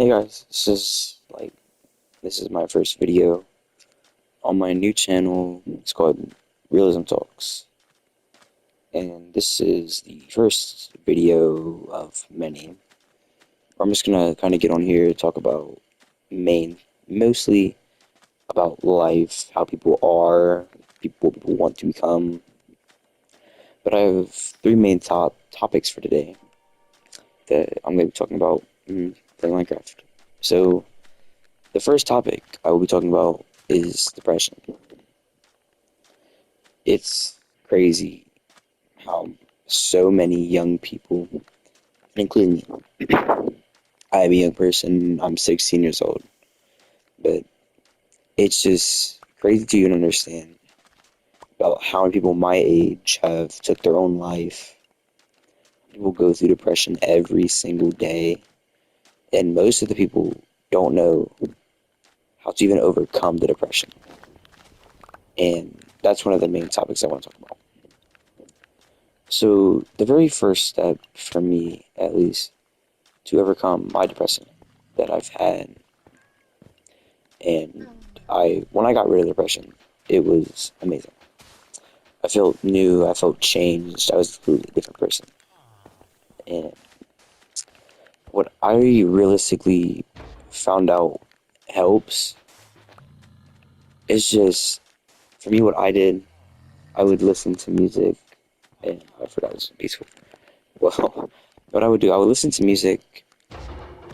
Hey guys, this is my first video on my new channel. It's called Realism Talks, and this is the first video of many. I'm just gonna kind of get on here, talk about mostly about life, how people are, what people want to become. But I have three main topics for today that I'm gonna be talking about playing Minecraft. So the first topic I will be talking about is depression. It's crazy how so many young people, including me, I am a young person, I'm 16 years old, but it's just crazy to even understand about how many people my age have took their own life. People go through depression every single day, and most of the people don't know how to even overcome the depression. And that's one of the main topics I want to talk about. So, the very first step for me, at least, to overcome my depression that I've had, and when I got rid of depression, it was amazing. I felt new, I felt changed, I was a completely different person. And what I realistically found out helps is just, for me, what I did, I would listen to music, and I forgot it was peaceful. Well, what I would do, I would listen to music,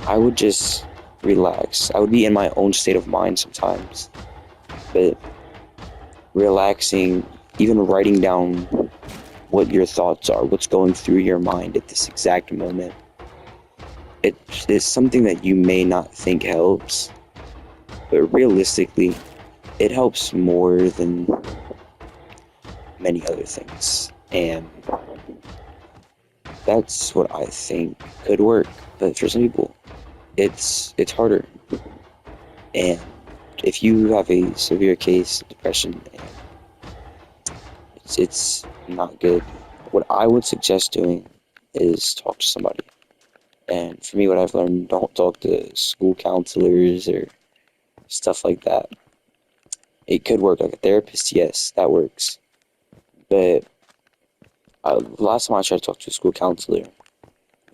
I would just relax. I would be in my own state of mind sometimes, but relaxing, even writing down what your thoughts are, what's going through your mind at this exact moment. It is something that you may not think helps, but realistically, it helps more than many other things. And that's what I think could work. But for some people, it's harder. And if you have a severe case of depression, it's not good. What I would suggest doing is talk to somebody. And for me, what I've learned, don't talk to school counselors or stuff like that. It could work like a therapist, yes, that works. But last time I tried to talk to a school counselor,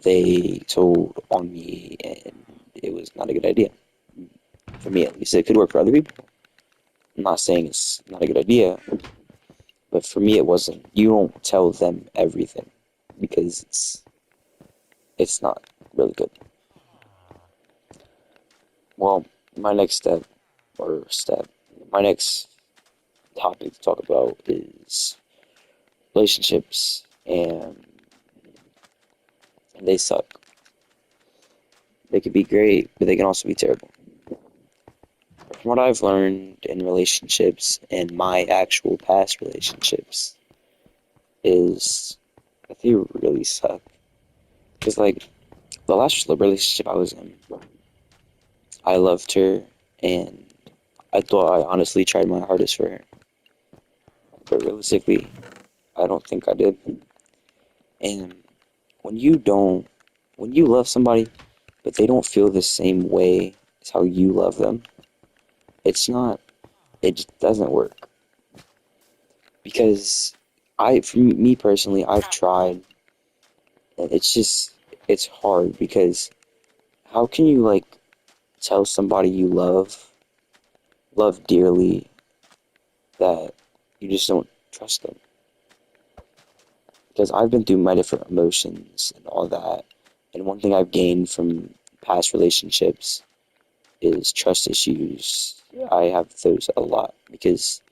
they told on me, and it was not a good idea. For me, at least, it could work for other people. I'm not saying it's not a good idea, but for me, it wasn't. You don't tell them everything because it's not really good. Well, my next step, or step, my next topic to talk about is relationships, and they suck. They could be great, but they can also be terrible. From what I've learned in relationships and my actual past relationships is that they really suck. Because, like, the last relationship I was in, I loved her, and I thought I honestly tried my hardest for her. But realistically, I don't think I did. And when you don't, when you love somebody, but they don't feel the same way as how you love them, it's not, it just doesn't work. Because for me personally, I've tried, and it's hard because how can you, like, tell somebody you love dearly, that you just don't trust them? Because I've been through my different emotions and all that, and one thing I've gained from past relationships is trust issues. I have those a lot because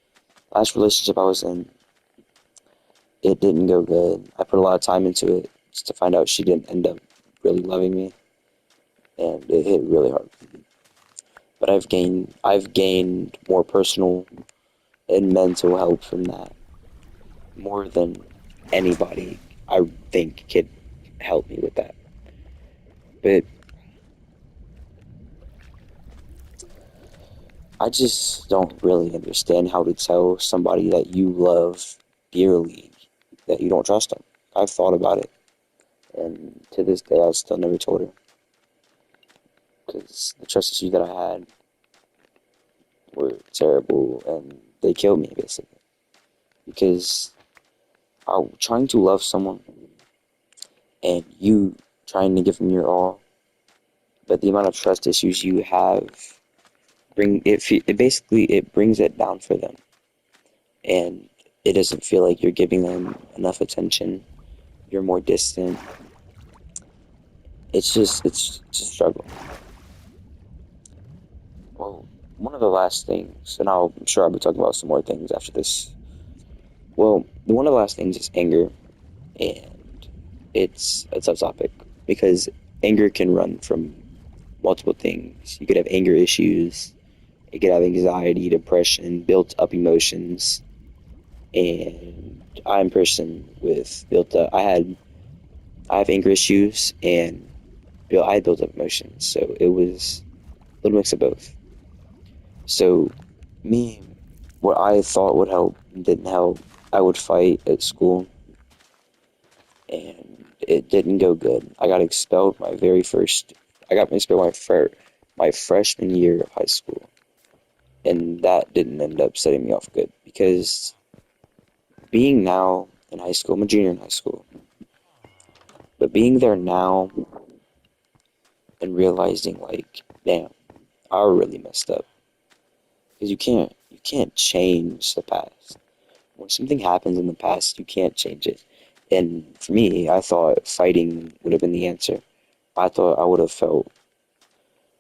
last relationship I was in, it didn't go good. I put a lot of time into it just to find out she didn't end up really loving me, and it hit really hard. But I've gained more personal and mental help from that, more than anybody I think could help me with that. But I just don't really understand how to tell somebody that you love dearly that you don't trust them. I've thought about it, and to this day, I've still never told her. because the trust issues that I had were terrible and they killed me basically. Because I'm trying to love someone and you trying to give them your all, but the amount of trust issues you have it basically it brings it down for them, and it doesn't feel like you're giving them enough attention. You're more distant. It's a struggle. Well, one of the last things, and I'm sure I'll be talking about some more things after this. Well, one of the last things is anger, and it's a tough topic because anger can run from multiple things. You could have anger issues, you could have anxiety, depression, built up emotions, and I'm a person with built up. I have anger issues and I had built up emotions, so it was a little mix of both. So me, what I thought would help didn't help. I would fight at school, and it didn't go good. I got expelled my very first. I got expelled my freshman year of high school, and that didn't end up setting me off good because being now in high school, I'm a junior in high school, but being there now and realizing like, damn, I really messed up because you can't change the past. When something happens in the past, you can't change it. And for me, I thought fighting would have been the answer. I thought I would have felt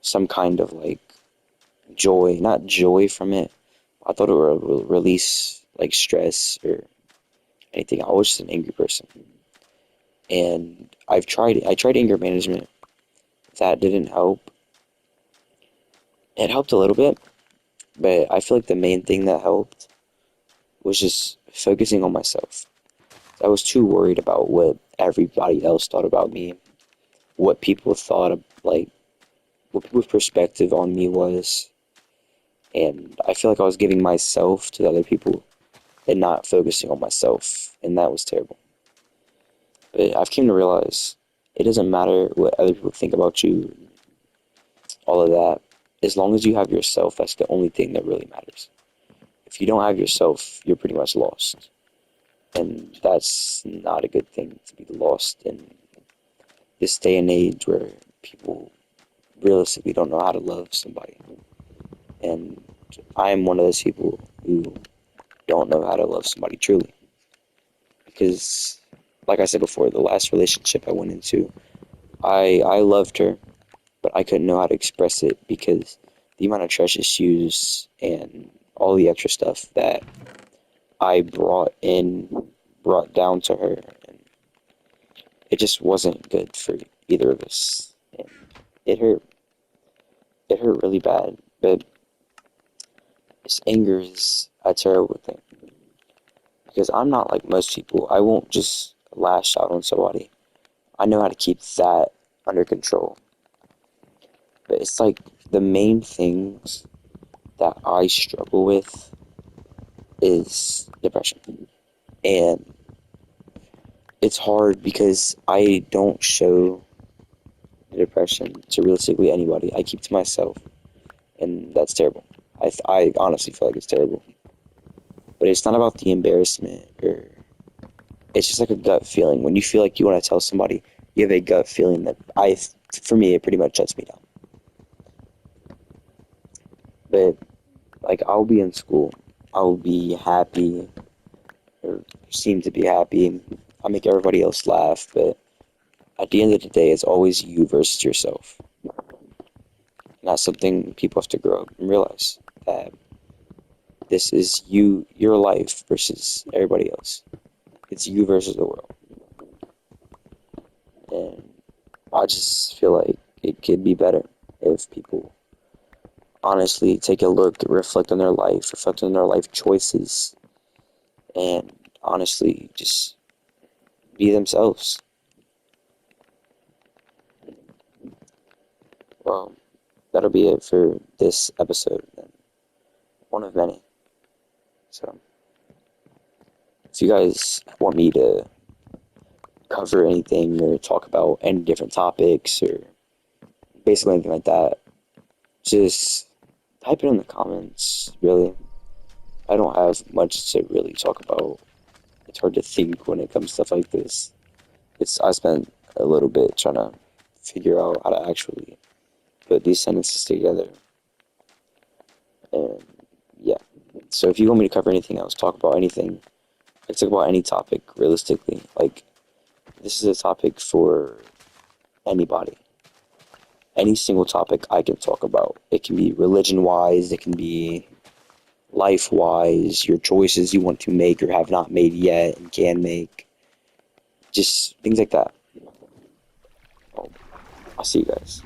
some kind of like joy, not joy from it. I thought it would release like stress or anything. I was just an angry person. And I tried anger management. That didn't help. It helped a little bit, but I feel like the main thing that helped was just focusing on myself. I was too worried about what everybody else thought about me, what people thought of, like, what people's perspective on me was, and I feel like I was giving myself to the other people and not focusing on myself, and that was terrible. But I've came to realize it doesn't matter what other people think about you, all of that. As long as you have yourself, that's the only thing that really matters. If you don't have yourself, you're pretty much lost. And that's not a good thing to be lost in this day and age where people realistically don't know how to love somebody. And I am one of those people who don't know how to love somebody truly. Because, like I said before, the last relationship I went into, I loved her, but I couldn't know how to express it because the amount of trust issues and all the extra stuff that I brought down to her, and it just wasn't good for either of us. And it hurt. It hurt really bad. But this anger is a terrible thing because I'm not like most people. I won't just lash out on somebody. I know how to keep that under control. But it's like the main things that I struggle with is depression. And it's hard because I don't show the depression to realistically anybody. I keep to myself, and that's terrible. I honestly feel like it's terrible. But it's not about the embarrassment, or it's just like a gut feeling. When you feel like you want to tell somebody, you have a gut feeling that for me, it pretty much shuts me down. But like I'll be in school, I'll be happy or seem to be happy. I make everybody else laugh, but at the end of the day, it's always you versus yourself. And that's something people have to grow up and realize that this is you, your life versus everybody else. It's you versus the world. And I just feel like it could be better if people honestly take a look, reflect on their life, reflect on their life choices, and honestly just be themselves. Well, that'll be it for this episode, then. One of many. So, if you guys want me to cover anything or talk about any different topics or basically anything like that, just type it in the comments, really. I don't have much to really talk about. It's hard to think when it comes to stuff like this. I spent a little bit trying to figure out how to actually put these sentences together. And yeah. So if you want me to cover anything else, talk about anything, I talk about any topic realistically. Like, this is a topic for anybody. Any single topic I can talk about. It can be religion wise, it can be life wise, your choices you want to make or have not made yet and can make. Just things like that. I'll see you guys.